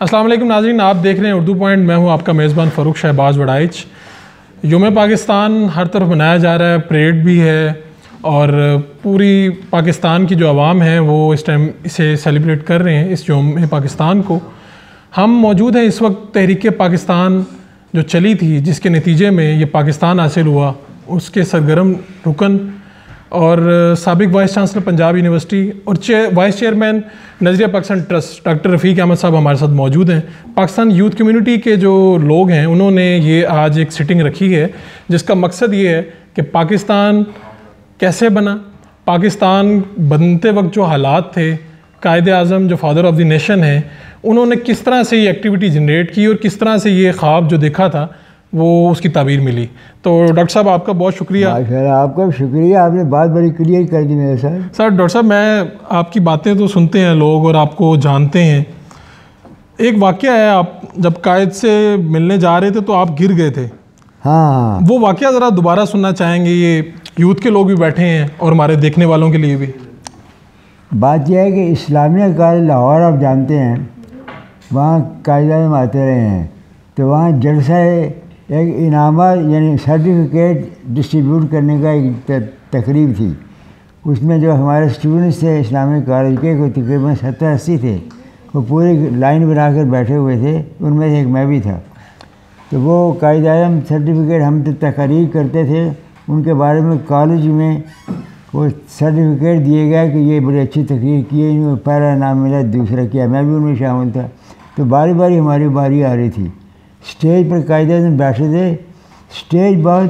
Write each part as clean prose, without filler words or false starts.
السلام علیکم ناظرین، آپ دیکھ رہے ہیں اردو پوائنٹ. میں ہوں آپ کا میزبان فاروق شہباز وڑائچ. یوم پاکستان ہر طرف منایا جا رہا ہے، پریڈ بھی ہے اور پوری پاکستان کی جو عوام ہے وہ اس ٹائم اسے سیلیبریٹ کر رہے ہیں، اس یوم پاکستان کو. ہم موجود ہیں اس وقت تحریک پاکستان جو چلی تھی، جس کے نتیجے میں یہ پاکستان حاصل ہوا، اس کے سرگرم رکن اور سابق وائس چانسلر پنجاب یونیورسٹی اور وائس چیئرمین نظریہ پاکستان ٹرسٹ ڈاکٹر رفیق احمد صاحب ہمارے ساتھ موجود ہیں. پاکستان یوتھ کمیونٹی کے جو لوگ ہیں انہوں نے یہ آج ایک سٹنگ رکھی ہے جس کا مقصد یہ ہے کہ پاکستان کیسے بنا، پاکستان بنتے وقت جو حالات تھے، قائد اعظم جو فادر آف دی نیشن ہیں انہوں نے کس طرح سے یہ ایکٹیویٹی جنریٹ کی اور کس طرح سے یہ خواب جو دیکھا تھا وہ اس کی تعبیر ملی. تو ڈاکٹر صاحب آپ کا بہت شکریہ. آپ کا شکریہ، آپ نے بات بڑی کلیئر کر دی میرے ساتھ. سر ڈاکٹر صاحب، میں آپ کی باتیں تو سنتے ہیں لوگ اور آپ کو جانتے ہیں. ایک واقعہ ہے، آپ جب قائد سے ملنے جا رہے تھے تو آپ گر گئے تھے. ہاں، وہ واقعہ ذرا دوبارہ سننا چاہیں گے. یہ یوتھ کے لوگ بھی بیٹھے ہیں اور ہمارے دیکھنے والوں کے لیے بھی. بات یہ ہے کہ اسلامیہ کالج لاہور آپ جانتے ہیں، وہاں قائد اعظم آتے رہے ہیں، تو وہاں جلسہ ایک انعامات یعنی سرٹیفکیٹ ڈسٹریبیوٹ کرنے کا ایک تقریب تھی. اس میں جو ہمارے اسٹوڈنٹس تھے اسلامی کالج کے، کوئی تقریباً 70-80 تھے، وہ پوری لائن بنا کر بیٹھے ہوئے تھے. ان میں سے ایک میں بھی تھا. تو وہ قائد اعظم سرٹیفکیٹ ہم تو تقریر کرتے تھے ان کے بارے میں. کالج میں وہ سرٹیفکیٹ دیے گیا کہ یہ بڑی اچھی تقریر کی ہے، ان کو پہلا انعام ملا، دوسرا کیا. میں بھی ان میں شامل تھا. تو باری باری ہماری باری آ رہی تھی. اسٹیج پر قائد اعظم بیٹھے تھے. اسٹیج بہت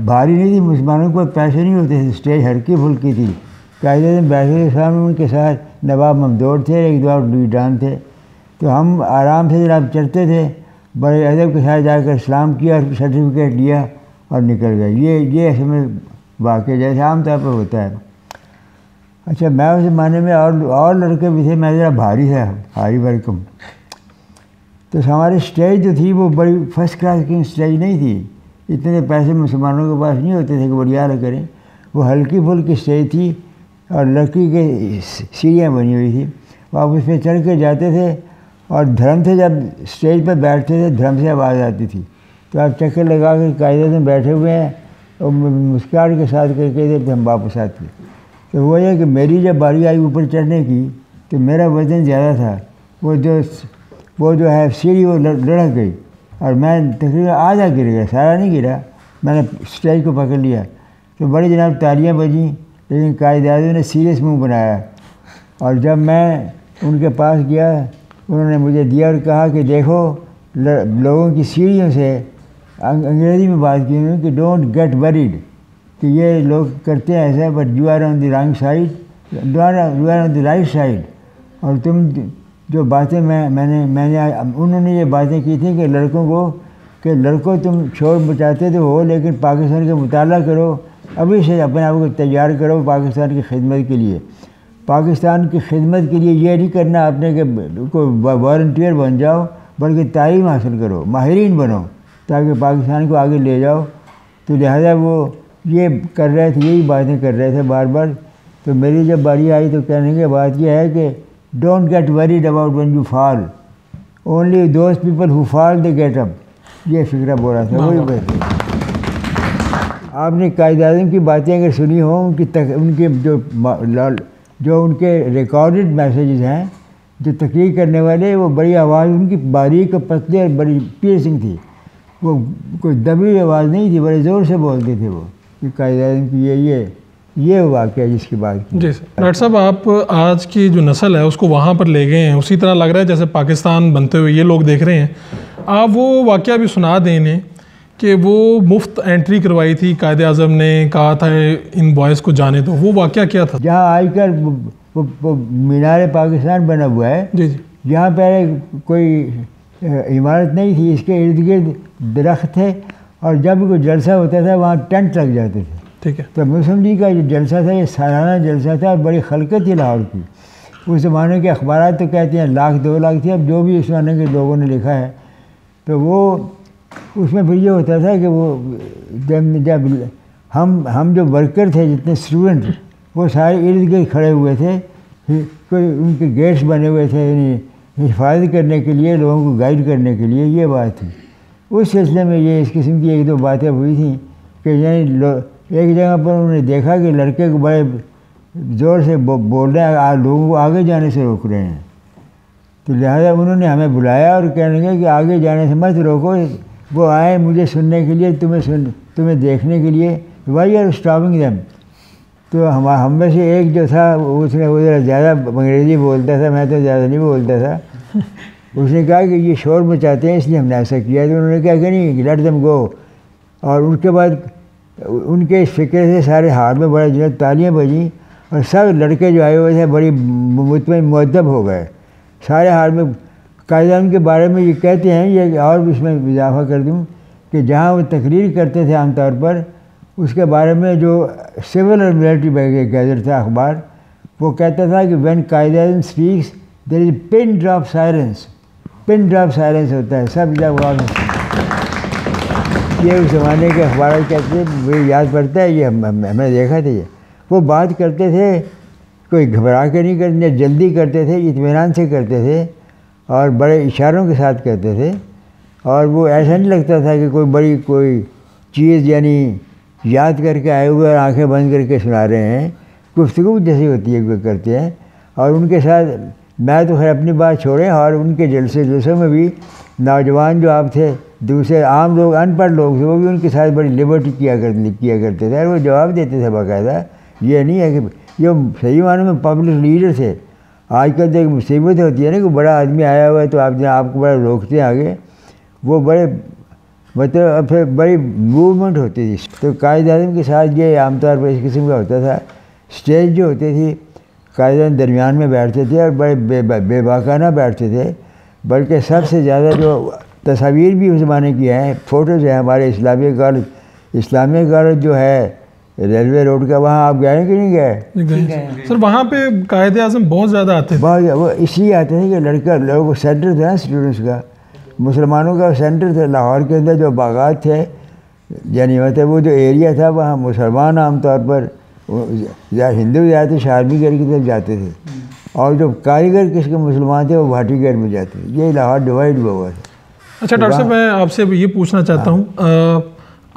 بھاری نہیں تھی، مسلمانوں کو پیسے نہیں ہوتے تھے، اسٹیج ہلکی پھلکی تھی. قائد اعظم بیٹھے تھے، سامنے ان کے ساتھ نواب ممدوح تھے، ایک دو اور لیڈران تھے. تو ہم آرام سے جناب چلتے تھے، بڑے ادب کے ساتھ جا کر سلام کیا اور سرٹیفکیٹ لیا اور نکل گئے. یہ ہمیں واقعہ جیسے عام طور پر ہوتا ہے. اچھا، میں اس زمانے میں اور لڑکے بھی تھے، میں ذرا بھاری تھا، بھاری بھرکم. تو ہماری اسٹیج جو تھی وہ بڑی فرسٹ کلاس کی اسٹیج نہیں تھی. اتنے پیسے مسلمانوں کے پاس نہیں ہوتے تھے کہ بڑھیا نہ کریں. وہ ہلکی پھلکی اسٹیج تھی اور لکڑی کے سیڑھیاں بنی ہوئی تھی. آپ اس پہ چڑھ کے جاتے تھے اور دھرم سے جب اسٹیج پر بیٹھتے تھے دھرم سے آواز آتی تھی. تو آپ چکر لگا کر قائد اعظم بیٹھے ہوئے ہیں اور مسکراہٹ کے ساتھ کر کے ہم واپس آتے. تو وہ یہ کہ میری جب باری آئی اوپر چڑھنے کی تو میرا وزن زیادہ تھا. وہ جو ہے سیڑھی وہ لڑک گئی اور میں تقریباً آدھا گر گیا، سارا نہیں گرا. میں نے اسٹیج کو پکڑ لیا تو بڑی جناب تالیاں بجیں، لیکن قائد اعظم نے سیریس منہ بنایا. اور جب میں ان کے پاس گیا انہوں نے مجھے دیا اور کہا کہ دیکھو لوگوں کی سیڑھیوں سے، انگریزی میں بات کی انہوں نے کہ ڈونٹ گیٹ وریڈ، کہ یہ لوگ کرتے ہیں ایسا، but you are on the wrong side, you are on the right side. اور تم جو باتیں میں نے انہوں نے یہ باتیں کی تھیں کہ لڑکوں تم شور مچاتے تو ہو، لیکن پاکستان کا مطالعہ کرو، ابھی سے اپنے آپ کو تیار کرو پاکستان کی خدمت کے لیے. پاکستان کی خدمت کے لیے یہ نہیں کرنا آپ نے کہ کوئی والنٹیئر بن جاؤ، بلکہ تعلیم حاصل کرو، ماہرین بنو، تاکہ پاکستان کو آگے لے جاؤ. تو لہذا وہ یہ کر رہے تھے، یہی باتیں کر رہے تھے بار بار. تو میری جب باری آئی تو کہنے کی بات یہ ہے کہ don't get worried about when you fall, only those people who fall they get up. یہ فکرہ بول رہا تھا. وہی بات آپ نے قائد اعظم کی باتیں اگر سنی ہوں، ان کے جو ان کے ریکارڈڈ میسیجز ہیں، جو تقریر کرنے والے، وہ بڑی آواز ان کی باریک اور پتلی اور بڑی پیرسنگ تھی. وہ کوئی دبی آواز نہیں تھی، بڑے زور سے بولتے تھے وہ کہ قائد اعظم کی یہ واقعہ جس کی بات کی. جی سر. ڈاکٹر صاحب، آپ آج کی جو نسل ہے اس کو وہاں پر لے گئے ہیں، اسی طرح لگ رہا ہے جیسے پاکستان بنتے ہوئے یہ لوگ دیکھ رہے ہیں. آپ وہ واقعہ بھی سنا دیں انہیں کہ وہ مفت انٹری کروائی تھی، قائد اعظم نے کہا تھا ان بوائز کو جانے دو. وہ واقعہ کیا تھا؟ جہاں آج کل وہ مینار پاکستان بنا ہوا ہے، جی جی، یہاں پہلے کوئی عمارت نہیں تھی، اس کے ارد گرد درخت تھے، اور جب کوئی جلسہ ہوتا تھا وہاں ٹینٹ لگ جاتے تھے. ٹھیک ہے. تو مسلم لیگ کا جو جلسہ تھا یہ سالانہ جلسہ تھا اور بڑی خلقت تھی لاہور کی. اس زمانے کے اخبارات تو کہتے ہیں 1,00,000-2 لاکھ تھی، اب جو بھی اس زمانے کے لوگوں نے لکھا ہے. تو وہ اس میں پھر یہ ہوتا تھا کہ وہ جب ہم جو ورکر تھے، جتنے اسٹوڈنٹ، وہ سارے ارد گرد کھڑے ہوئے تھے. کوئی ان کے گیٹس بنے ہوئے تھے، یعنی حفاظت کرنے کے لیے، لوگوں کو گائیڈ کرنے کے لیے یہ بات تھی۔ اس سلسلے میں یہ اس قسم کی ایک دو باتیں ہوئی تھیں کہ یعنی ایک جگہ پر انہوں نے دیکھا کہ لڑکے کو بڑے زور سے بول رہے ہیں، لوگوں کو آگے جانے سے روک رہے ہیں، تو لہٰذا انہوں نے ہمیں بلایا اور کہنے لگے کہ آگے جانے سے مت روکو، وہ آئے مجھے سننے کے لیے، تمہیں دیکھنے کے لیے، وائی آر اسٹاپنگ دیم۔ تو ہم میں سے ایک جو تھا اس نے ذرا زیادہ انگریزی بولتا تھا، میں تو زیادہ نہیں بولتا تھا، اس نے کہا کہ یہ شور مچاتے ہیں اس لیے ہم نے ایسا کیا۔ تو انہوں نے کہا کہ نہیں، لیٹ دیم گو۔ اور ان کے بعد ان کے اس فکر سے سارے ہاتھ میں بڑے جو تالیاں بجیں اور سب لڑکے جو آئے ہوئے تھے بڑی مطمئن مؤدب ہو گئے سارے ہاتھ میں۔ قائدان کے بارے میں یہ کہتے ہیں، یہ اور اس میں اضافہ کر دوں کہ جہاں وہ تقریر کرتے تھے عام طور پر، اس کے بارے میں جو سول اور ملٹری گیزٹ تھا اخبار، وہ کہتا تھا کہ when Quaid-e-Azam speaks there is pin drop silence, pin drop silence ہوتا ہے، سب جب یہ اس زمانے کے اخبارات کہتے تھے، مجھے یاد پڑتا ہے، یہ ہم نے دیکھا تھا، یہ وہ بات کرتے تھے کوئی گھبرا کے نہیں کرتے، جلدی کرتے تھے، اطمینان سے کرتے تھے اور بڑے اشاروں کے ساتھ کرتے تھے، اور وہ ایسا نہیں لگتا تھا کہ کوئی چیز یعنی یاد کر کے آئے ہوئے اور آنکھیں بند کر کے سنا رہے ہیں، گفتگو جیسی ہوتی ہے وہ کرتے ہیں۔ اور ان کے ساتھ میں تو خیر اپنی بات چھوڑیں، اور ان کے جلسوں میں بھی نوجوان جو آپ تھے، دوسرے عام لوگ، ان پڑھ لوگ تھے، وہ بھی ان کے ساتھ بڑی لبرٹی کیا کرتے تھے، اور وہ جواب دیتے تھے باقاعدہ۔ یہ نہیں ہے کہ یہ صحیح معنی میں پبلک لیڈر تھے۔ آج کل تو ایک مصیبت ہوتی ہے نا کہ بڑا آدمی آیا ہوا ہے تو آپ کو بڑا روکتے ہیں آگے، وہ بڑے مطلب پھر بڑی موومنٹ ہوتی تھی۔ تو قائد اعظم کے ساتھ یہ عام طور پر اس قسم کا ہوتا تھا، اسٹیج جو ہوتی تھی قائد اعظم درمیان میں بیٹھتے تھے اور بڑے بے باکانہ بیٹھتے تھے، بلکہ سب سے زیادہ جو تصاویر بھی اس زمانے کی ہیں، فوٹوز ہیں ہمارے اسلامیہ کالج جو ہے ریلوے روڈ کا، وہاں آپ گئے کہ نہیں گئے؟ سر وہاں پہ قائد اعظم بہت زیادہ آتے تھے، وہ اس لیے آتے تھے کہ لوگوں کو سینٹر تھا اسٹوڈنٹس کا، مسلمانوں کا سینٹر تھا لاہور کے اندر، جو باغات تھے یعنی مطلب وہ جو ایریا تھا وہاں مسلمان عام طور پر ہندو زیادہ شارمی گڑھ کی طرف جاتے تھے، اور جو کاریگر کس کے مسلمان تھے وہ بھاٹی گڑھ میں جاتے تھے۔ یہ لاہور ڈیوائڈ ہوا تھا۔ اچھا ڈاکٹر صاحب، میں آپ سے یہ پوچھنا چاہتا ہوں،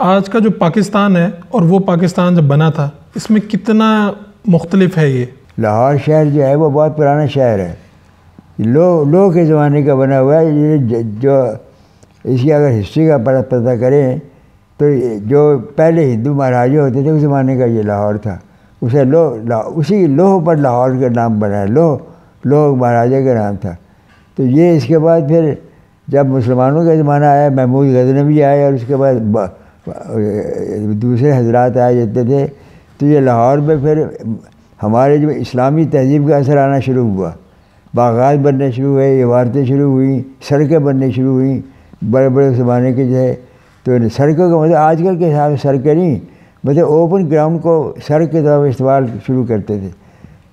آج کا جو پاکستان ہے اور وہ پاکستان جب بنا تھا، اس میں کتنا مختلف ہے؟ یہ لاہور شہر جو ہے وہ بہت پرانا شہر ہے، لو کے زمانے کا بنا ہوا ہے۔ یہ جو اس کی اگر ہسٹری کا پتہ کریں تو جو پہلے ہندو مہاراجے ہوتے تھے اس زمانے کا یہ لاہور تھا، اسے اسی لوہ پر لاہور کا نام بنا ہے، لوہ مہاراجے کا نام تھا۔ تو یہ اس کے بعد پھر جب مسلمانوں کا زمانہ آیا، محمود غزنوی آئے اور اس کے بعد دوسرے حضرات آئے جاتے تھے، تو یہ لاہور میں پھر ہمارے جو اسلامی تہذیب کا اثر آنا شروع ہوا، باغات بننے شروع ہوئے، عمارتیں شروع ہوئیں، سڑکیں بننے شروع ہوئیں، بڑے بڑے زمانے کے جو ہے۔ تو سڑکوں کا مطلب آج کل کے حساب سے سڑکیں نہیں، مطلب اوپن گراؤنڈ کو سڑک کے طور پر استعمال شروع کرتے تھے۔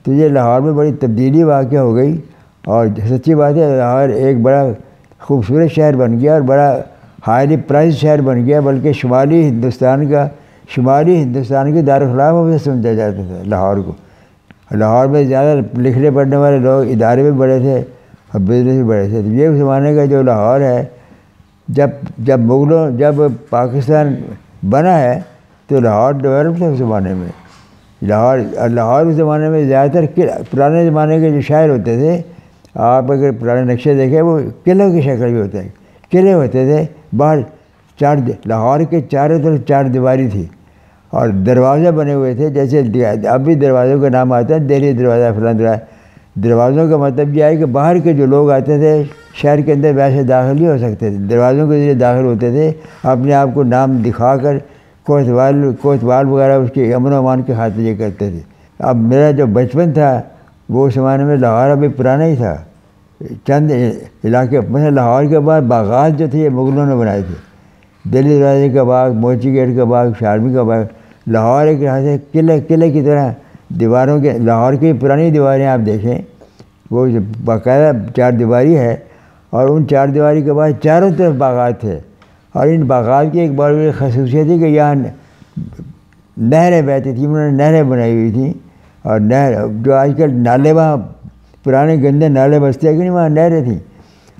تو یہ لاہور میں بڑی تبدیلی واقع ہو گئی، اور سچی بات ہے لاہور ایک بڑا خوبصورت شہر بن گیا اور بڑا ہائیلی پرائز شہر بن گیا، بلکہ شمالی ہندوستان کے دارالخلافہ سے سمجھا جاتا تھا لاہور کو۔ لاہور میں زیادہ لکھنے پڑھنے والے لوگ، ادارے بھی بڑے تھے اور بزنس بھی بڑے تھے۔ یہ زمانے کا جو لاہور ہے، جب پاکستان بنا ہے تو لاہور ڈیولپ تھا اس زمانے میں۔ لاہور اس زمانے میں زیادہ تر پرانے زمانے کے جو شہر ہوتے تھے، آپ اگر پرانے نقشے دیکھیں وہ قلعوں کی شکل بھی ہوتا ہے، قلعے ہوتے تھے باہر، لاہور کے چاروں طرف چار دیواری تھی اور دروازے بنے ہوئے تھے، جیسے اب بھی دروازوں کا نام آتا ہے دہلی دروازہ، فلاں دروازہ۔ دروازوں کا مطلب یہ ہے کہ باہر کے جو لوگ آتے تھے شہر کے اندر ویسے داخل نہیں ہو سکتے تھے، دروازوں کے ذریعے داخل ہوتے تھے، اپنے آپ کو نام دکھا کر کوتوال وغیرہ اس کے امن و امان کے خاطر یہ کرتے تھے۔ اب میرا جو بچپن تھا وہ اس زمانے میں لاہور ابھی پرانا ہی تھا، چند علاقے مثلا لاہور کے بعد باغات جو تھے یہ مغلوں نے بنائے تھے، دہلی دروازے کا باغ، موچی گیٹ کا باغ، شارمی کا باغ۔ لاہور ایک لحاظ سے قلعے کی طرح دیواروں کے، لاہور کی پرانی دیواریں آپ دیکھیں وہ باقاعدہ چار دیواری ہے، اور ان چار دیواری کے بعد چاروں طرف باغات تھے، اور ان باغات کی ایک بڑی خصوصیت تھی کہ یہاں نہریں بہتی تھیں، انہوں نے نہریں بنائی ہوئی تھیں، اور نہر جو آج کل نالے وہاں پرانے گندے نالے بستے کہ نہیں وہاں نہریں تھیں،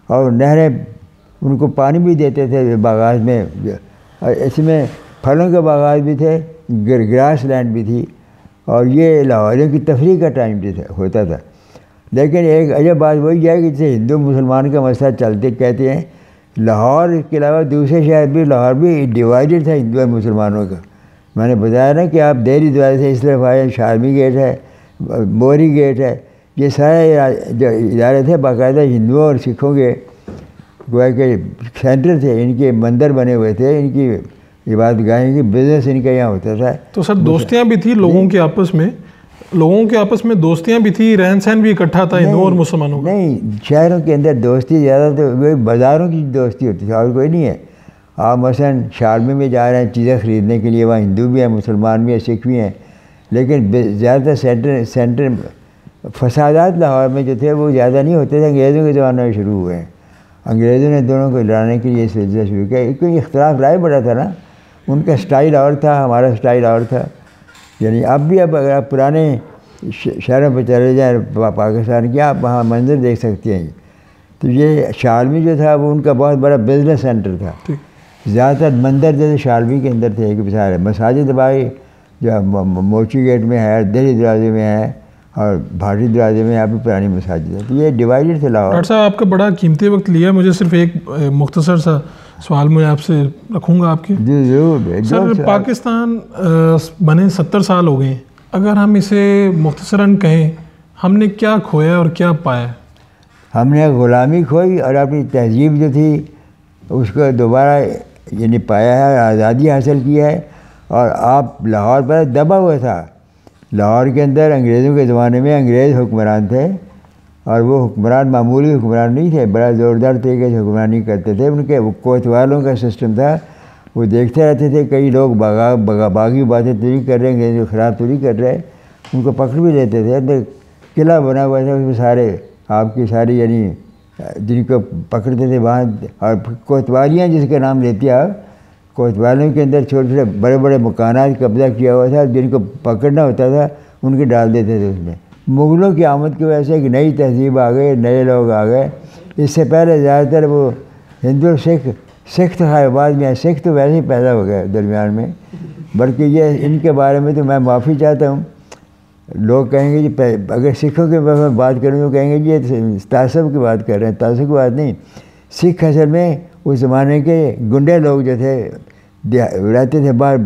اور نہریں ان کو پانی بھی دیتے تھے باغات میں، اس میں پھلوں کے باغات بھی تھے، گراس لینڈ بھی تھی، اور یہ لاہوریوں کی تفریح کا ٹائم بھی ہوتا تھا۔ لیکن ایک عجب بات وہی ہے کہ جیسے ہندو مسلمان کا مسئلہ چلتے کہتے ہیں، لاہور کے علاوہ دوسرے شہر بھی، لاہور بھی ڈیوائیڈڈ تھا ہندو اور مسلمانوں کا۔ میں نے بتایا نا کہ آپ دہلی دروازے سے اس طرف آئے، شارمی گیٹ ہے، موری گیٹ ہے، یہ سارے جو ادارے تھے باقاعدہ ہندوؤں اور سکھوں کے گویا کہ سینٹر تھے، ان کے مندر بنے ہوئے تھے، ان کی عبادت گاہیں کی بزنس ان کا یہاں ہوتا تھا۔ تو سر دوستیاں بھی تھیں لوگوں کے آپس میں دوستیاں بھی تھیں، رہن سہن بھی اکٹھا تھا ہندوؤں اور مسلمانوں کا؟ نہیں، شہروں کے اندر دوستی زیادہ تو وہی بازاروں کی دوستی ہوتی تھی، اور کوئی نہیں ہے۔ آپ مثلاً شارمی میں جا رہے ہیں چیزیں خریدنے کے لیے، وہاں ہندو بھی ہیں، مسلمان بھی ہیں، سکھ بھی ہیں، لیکن زیادہ سینٹر فسادات لاہور میں جو تھے وہ زیادہ نہیں ہوتے تھے، انگریزوں کے زمانے میں شروع ہوئے ہیں۔ انگریزوں نے دونوں کو لڑانے کے لیے یہ سلسلہ شروع کیا، کیونکہ اختلاف رائے بڑا تھا نا، ان کا سٹائل اور تھا، ہمارا سٹائل اور تھا۔ یعنی اب بھی اگر آپ پرانے شہروں پہ چلے جائیں پاکستان کے، آپ وہاں منظر دیکھ سکتے ہیں۔ تو یہ شالمی جو تھا وہ ان کا بہت بڑا بزنس سینٹر تھا، زیادہ تر مندر جیسے شالمی کے اندر تھے کہ سارے مساجد بھائی جو موچی گیٹ میں ہے، دہلی دروازے میں ہے، اور بھاٹی دروازے میں آپ بھی پرانی مساجد ہے۔ تو یہ ڈیوائیڈڈ تھے لاہور۔ ڈاکٹر صاحب آپ کا بڑا قیمتی وقت لیا، مجھے صرف ایک مختصر سا سوال میں آپ سے رکھوں گا آپ کے۔ جی ضرور سر پاکستان بنے 70 سال ہو گئے، اگر ہم اسے مختصراً کہیں ہم نے کیا کھویا اور کیا پایا؟ ہم نے غلامی کھوئی اور اپنی تہذیب جو تھی اس کو دوبارہ یعنی پایا ہے، آزادی حاصل کی ہے۔ اور آپ لاہور پر دبا ہوا تھا، لاہور کے اندر انگریزوں کے زمانے میں انگریز حکمران تھے، اور وہ حکمران معمولی حکمران نہیں تھے، بڑا زوردار طریقے سے حکمرانی کرتے تھے۔ ان کے کوتوالوں کا سسٹم تھا، وہ دیکھتے رہتے تھے کئی لوگ باغی باتیں تو نہیں کر رہے، انگریزوں خراب تو نہیں کر رہے، ان کو پکڑ بھی لیتے تھے۔ اندر قلعہ بنا ہوا تھا، اس میں سارے آپ کی ساری یعنی جن کو پکڑتے تھے وہاں، اور کوتوالیاں جس کا نام لیتے آپ، کوتوالیوں کے اندر چھوٹے چھوٹے بڑے بڑے مکانات قبضہ کیا ہوا تھا، جن کو پکڑنا ہوتا تھا ان کے ڈال دیتے تھے اس میں۔ مغلوں کی آمد کی وجہ سے ایک نئی تہذیب آ گئی، نئے لوگ آ گئے۔ اس سے پہلے زیادہ تر وہ ہندو سکھ تھا، بعد میں سکھ تو ویسے ہی پیدا ہو گئے درمیان میں، بلکہ یہ ان کے بارے میں تو میں معافی چاہتا ہوں۔ لوگ کہیں گے جی اگر سکھوں کے بارے میں بات کریں تو کہیں گے جی یہ تعصب کی بات کر رہے ہیں، تعصب کی بات نہیں۔ سکھ اصل میں اس زمانے کے گنڈے لوگ جو تھے رہتے تھے باہر،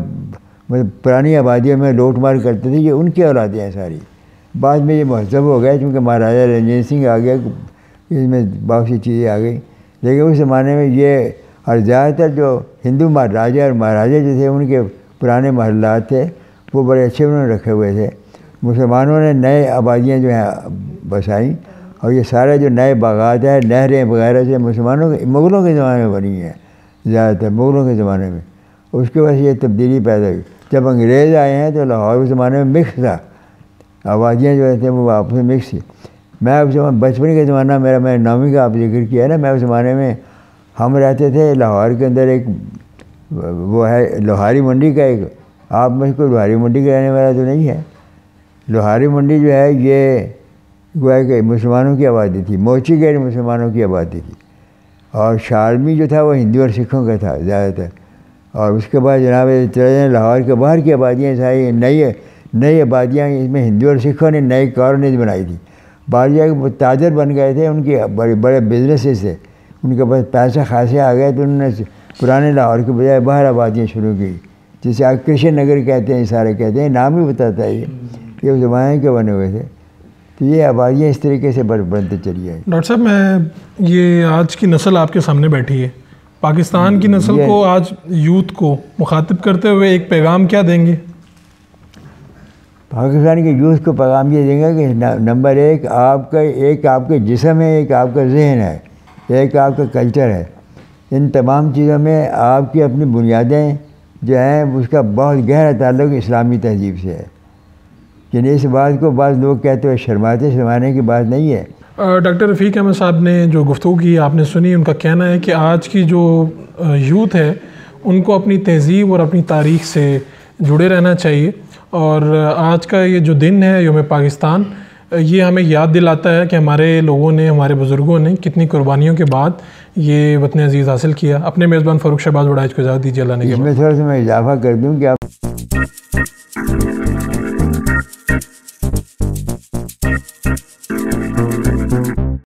پرانی آبادیوں میں لوٹ مار کرتے تھے، یہ ان کی اولادیں ہیں ساری۔ بعد میں یہ مہذب ہو گئے چونکہ مہاراجا رنجیت سنگھ آ گیا، اس میں بہت سی چیزیں آ گئی، لیکن اس زمانے میں یہ اور زیادہ تر جو ہندو راجا اور مہاراجا جو تھے ان کے پرانے محلات تھے وہ بڑے اچھے انہوں نے رکھے ہوئے تھے۔ مسلمانوں نے نئے آبادیاں جو ہیں بسائیں، اور یہ سارے جو نئے باغات ہیں، نہریں وغیرہ سے مغلوں کے زمانے میں بنی ہیں، زیادہ تر مغلوں کے زمانے میں۔ اس کے وجہ سے یہ تبدیلی پیدا ہوئی۔ جب انگریز آئے ہیں تو لاہور اس زمانے میں مکس تھا، آبادیاں جو تھیں وہ آپس میں مکس تھی۔ میں اس زمانے بچپن کے زمانہ میں نے 9ویں کا آپ ذکر کیا ہے نا، میں اس زمانے میں ہم رہتے تھے لاہور کے اندر، ایک وہ ہے لوہاری منڈی کا، ایک آپ میں کوئی لوہاری منڈی کا رہنے والا تو نہیں ہے۔ لوہاری منڈی جو ہے یہ گویا کہ مسلمانوں کی آبادی تھی، موچی گیٹ مسلمانوں کی آبادی تھی، اور شالمی جو تھا وہ ہندو اور سکھوں کا تھا زیادہ تر۔ اور اس کے بعد جناب چلے جائیں لاہور کے باہر کی آبادیاں ساری نئی آبادیاں، اس میں ہندو اور سکھوں نے نئی کالونیز بنائی تھی۔ بعض جگہ وہ تاجر بن گئے تھے، ان کے بڑے بڑے بزنسز تھے، ان کے پاس پیسے خاصے آ گئے تو انہوں نے پرانے لاہور کے بجائے باہر آبادیاں شروع کی، جسے آج کرشن نگر کہتے ہیں، سارے کہتے ہیں، نام ہی بتاتا ہے یہ اس زمانے کے بنے ہوئے تھے۔ تو یہ آبادیاں اس طریقے سے بڑھتے چلی آئی۔ ڈاکٹر صاحب میں یہ آج کی نسل آپ کے سامنے بیٹھی ہے، پاکستان کی نسل کو آج یوتھ کو مخاطب کرتے ہوئے ایک پیغام کیا دیں گے؟ پاکستان کے یوتھ کو پیغام یہ دیں گے کہ نمبر ایک آپ کا جسم ہے، ایک آپ کا ذہن ہے، ایک آپ کا کلچر ہے۔ ان تمام چیزوں میں آپ کی اپنی بنیادیں جو ہیں اس کا بہت گہرا تعلق اسلامی تہذیب سے ہے۔ یعنی اس بات کو بعض لوگ کہتے ہوئے شرمانے کی بات نہیں ہے۔ ڈاکٹر رفیق احمد صاحب نے جو گفتگو کی آپ نے سنی، ان کا کہنا ہے کہ آج کی جو یوتھ ہے ان کو اپنی تہذیب اور اپنی تاریخ سے جڑے رہنا چاہیے، اور آج کا یہ جو دن ہے یوم پاکستان، یہ ہمیں یاد دلاتا ہے کہ ہمارے لوگوں نے، ہمارے بزرگوں نے کتنی قربانیوں کے بعد یہ وطن عزیز حاصل کیا. اپنے میزبان فاروق شہباز وڑائچ کو اجازت دیجیے. اللہ نے اس میں تھوڑا سا میں اضافہ کر دوں کہ آپ